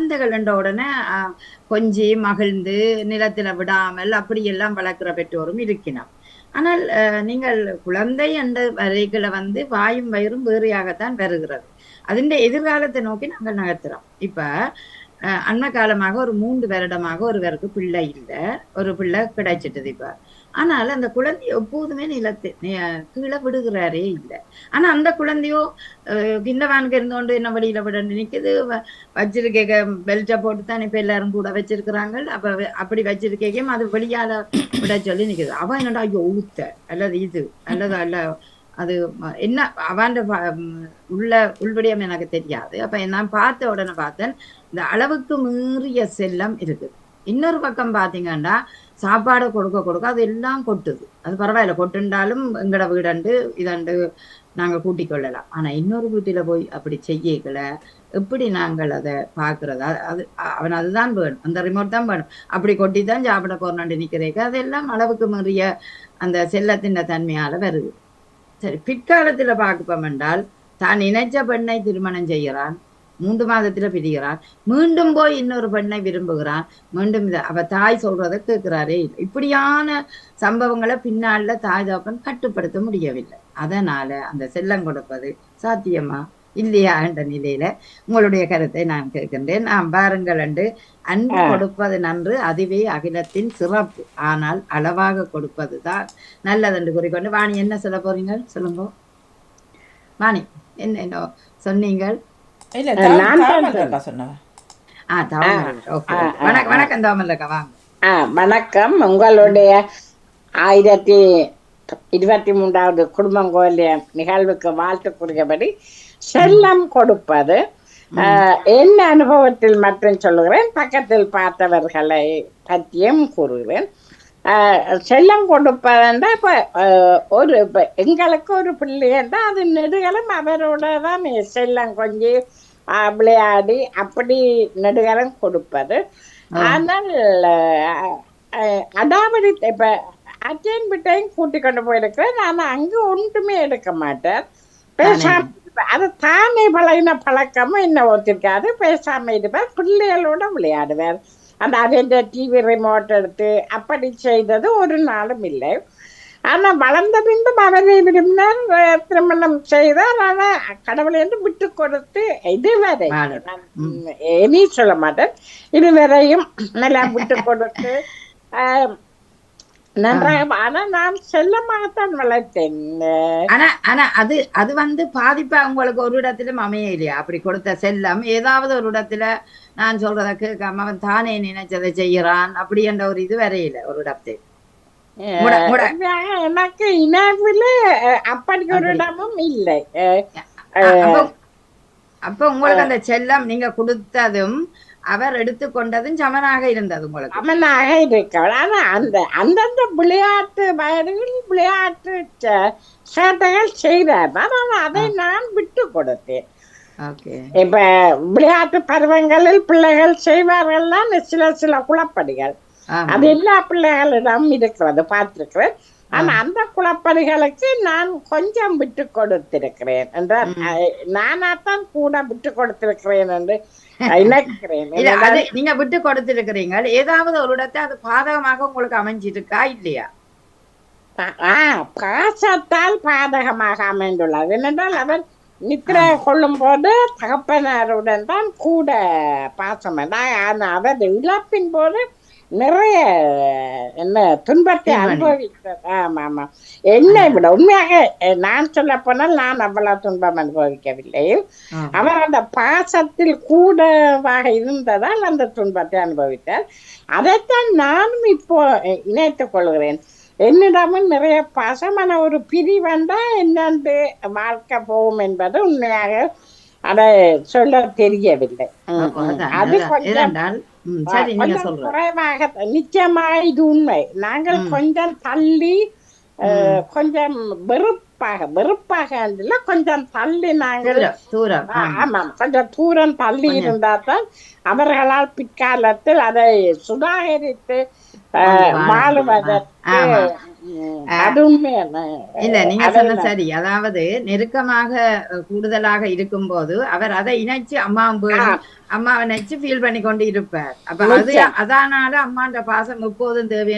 குழந்தைகள் என்ற உடனே கொஞ்சி மகிழ்ந்து நிலத்துல விடாமல் அப்படியெல்லாம் வளர்க்கிற பெற்றோரும் இருக்கிறார். ஆனால் நீங்கள் குழந்தை என்ற வரைகளை வந்து வாயும் வயிறும் வேறையாகத்தான் வருகிறது. அதிന്റെ எதிர்காலத்தை நோக்கி நாங்கள் நகர்த்துறோம். இப்ப அண்மை காலமாக ஒரு 3 வருடமாக ஒருவருக்கு பிள்ளை இல்லை, ஒரு பிள்ளை கிடைச்சிட்டது இப்ப. ஆனால் அந்த குழந்தை எப்போதுமே நிலத்து கீழே விடுகிறாரே இல்லை. ஆனா அந்த குழந்தையோ கிண்ணவானுக்கு இருந்தோண்டு என்ன வழியில விட நினைக்குது. வச்சிருக்க பெல்ட்டை போட்டுத்தான் இப்ப எல்லாரும் கூட வச்சிருக்கிறாங்க. அப்படி வச்சிருக்கேன் அது வெளியால விட சொல்லி நிக்குது. அவன் என்னடா ஐயோ ஊத்த அல்லது இது அல்லது அல்ல அது என்ன அவன் உள்ள உள்விடியம் எனக்கு தெரியாது. அப்ப நான் பார்த்த உடனே பார்த்தேன் இந்த அளவுக்கு மீறிய செல்லம் இருக்குது. இன்னொரு பக்கம் பாத்தீங்கன்னா சாப்பாடு கொடுக்க கொடுக்க அது எல்லாம் கொட்டுது. அது பரவாயில்ல, கொட்டுண்டாலும் எங்கட வீடண்டு இதண்டு நாங்க கூட்டிக் கொள்ளலாம். ஆனா இன்னொரு வீட்டில போய் அப்படி செய்யல. எப்படி நாங்கள் அதை பாக்குறதா? அது அவன் அதுதான் வேணும், அந்த ரிமோட் தான் வேணும். அப்படி கொட்டித்தான் சாப்பிட போறான்னு நிக்கிறேங்க. அதெல்லாம் அளவுக்கு மீறிய அந்த செல்லத்தின் தன்மையால வருது. சரி, பிற்காலத்துல பார்க்கப்போம் என்றால் தான் நினைச்ச பெண்ணை திருமணம் செய்கிறான், 3 மாதத்துல பிரிகிறான், மீண்டும் போய் இன்னொரு பெண்ணை விரும்புகிறான், மீண்டும் அவ தாய் சொல்றதை கேட்கிறாரே. இப்படியான சம்பவங்களை பின்னால தாய் தகப்பன் கட்டுப்படுத்த முடியவில்லை. அதனால அந்த செல்லம் கொடுப்பது சாத்தியமா இல்லையா என்ற நிலையில உங்களுடைய கருத்தை நான் கேட்கின்றேன். நான் பாருங்கள் என்று அன்பு கொடுப்பது நன்று, அதுவே அகிலத்தின் சிறப்பு. ஆனால் அளவாக கொடுப்பது தான் நல்லது என்று கூறிக்கொண்டு, வாணி என்ன சொல்ல போறீங்க சொல்லுங்க. வாணி என்ன சொன்னீங்கள்? வணக்கம் தாமல்லக்கா, வாங்க. வணக்கம். உங்களுடைய 1023வது குடும்பம் கோயில் நிகழ்வுக்கு வாழ்த்துக்குரியபடி செல்லம் கொடுப்பது என் அனுபவத்தில் மட்டும் சொல்லுகிறேன், பக்கத்தில் பார்த்தவர்களை பற்றியும் கூறுகிறேன். செல்லம் கொடுப்பதுண்டா இப்ப இப்ப எங்களுக்கு ஒரு பிள்ளைண்டா அது நெடுகலம் அவரோட தான் செல்லம் கொஞ்சம் விளையாடி அப்படி நெடுகலம் கொடுப்பது. ஆனால் அடாவடி இப்ப அச்சையும் விட்டையும் கூட்டி கொண்டு போயிருக்கிறேன். ஆனா அங்க ஒன்றுமே எடுக்க மாட்டேன், பேசாம அது தானே பழகின பழக்கமும் என்ன ஒத்திருக்காது. பேசாம இருப்பேன், பிள்ளைகளோட விளையாடுவேன். அந்த அவன் டிவி ரிமோட் எடுத்து அப்படி செய்தது ஒரு நாளும் இல்லை. ஆனா வளர்ந்த பின்பும் அவரை விரும்பினார், திருமணம் செய்தார். ஆனா கடவுளை என்று விட்டு கொடுத்து இதுவரை இனி சொல்ல மாட்டேன், இதுவரையும் நல்லா விட்டு கொடுத்து நன்றாக. ஆனா நான் செல்லமாகத்தான் வளர்த்தேன். ஆனா அது அது வந்து பாதிப்பா உங்களுக்கு ஒரு இடத்திலும் அமைய இல்லையா? அப்படி கொடுத்த செல்லம் ஏதாவது ஒரு இடத்துல நான் சொல்றத கேட்காம அவன் தானே நினைச்சதை செய்யறான் அப்படி என்ற ஒரு இது வரையில ஒரு இடத்தில் எனக்கு இனவில அப்படி ஒரு இடமும் இல்லை. அப்ப உங்களுக்கு அந்த செல்லம் நீங்க கொடுத்ததும் அவர் எடுத்துக்கொண்டதும் சமனாக இருந்தது உங்களுக்கு? சமனாக இருக்க. ஆனா அந்த அந்தந்த விளையாட்டு வயதுகளில் விளையாட்டு சேட்டைகள் செய்தார், ஆனால் அதை நான் விட்டு கொடுத்தேன். இப்ப விளையாட்டு பருவங்களில் பிள்ளைகள் செய்வார்கள்லாம் சில சில குழப்படிகள், அது எல்லா பிள்ளைகளிடம் இருக்கிறது பார்த்திருக்கிறேன். ஆனா அந்த குழப்படிகளுக்கு நான் கொஞ்சம் விட்டு கொடுத்திருக்கிறேன் என்றால் நானாத்தான் கூட விட்டு கொடுத்திருக்கிறேன் என்று நினைக்கிறேன். நீங்க விட்டு கொடுத்திருக்கிறீங்க, ஏதாவது ஒரு இடத்தை அது பாதகமாக உங்களுக்கு அமைஞ்சிருக்கா இல்லையா? பாசத்தால் பாதகமாக அமைந்துள்ளது. என்னென்றால் அவர் நித்திரை கொள்ளும் போது தகப்பனாருடன் தான் கூட பாசம். அவர் இழப்பின் போது நிறைய என்ன துன்பத்தை அனுபவிக்கிறார். ஆமா ஆமா, என்னை விட உண்மையாக நான் சொல்ல போனால் நான் அவ்வளவு துன்பம் அனுபவிக்கவில்லை. அவர் அந்த பாசத்தில் கூடவாக இருந்ததால் அந்த துன்பத்தை அனுபவித்தார். அதைத்தான் நானும் இப்போ இணைத்துக் கொள்கிறேன். என்னிடமும் நிறைய பாசமான ஒரு பிரிவண்டா என்னென்று வாழ்க்கை போகும் என்பது உண்மையாக அதை சொல்ல தெரியவில்லை. அது கொஞ்சம் குறைவாக, நிச்சயமாக இது உண்மை. நாங்கள் கொஞ்சம் தள்ளி கொஞ்சம் வெறுப்பாக கொஞ்சம் தள்ளி நாங்கள் ஆமாம் கொஞ்சம் தூரம் தள்ளி இருந்தால்தான் அவர்களால் பிற்காலத்தில் அதை சுதாகரித்து வாழுவதற்கு அது உண்மையான இல்ல நீங்க அதை சொன்ன சரி. அதாவது நெருக்கமாக கூடுதலாக இருக்கும்போது அவர் அதை இணைச்சு அம்மாவும் வேணும், அம்மாவை நினைச்சு ஃபீல் பண்ணி கொண்டு இருப்பார். அப்ப அது நிச்சயம் அதனால அம்மான்ற பாசம் எப்போதும் தேவை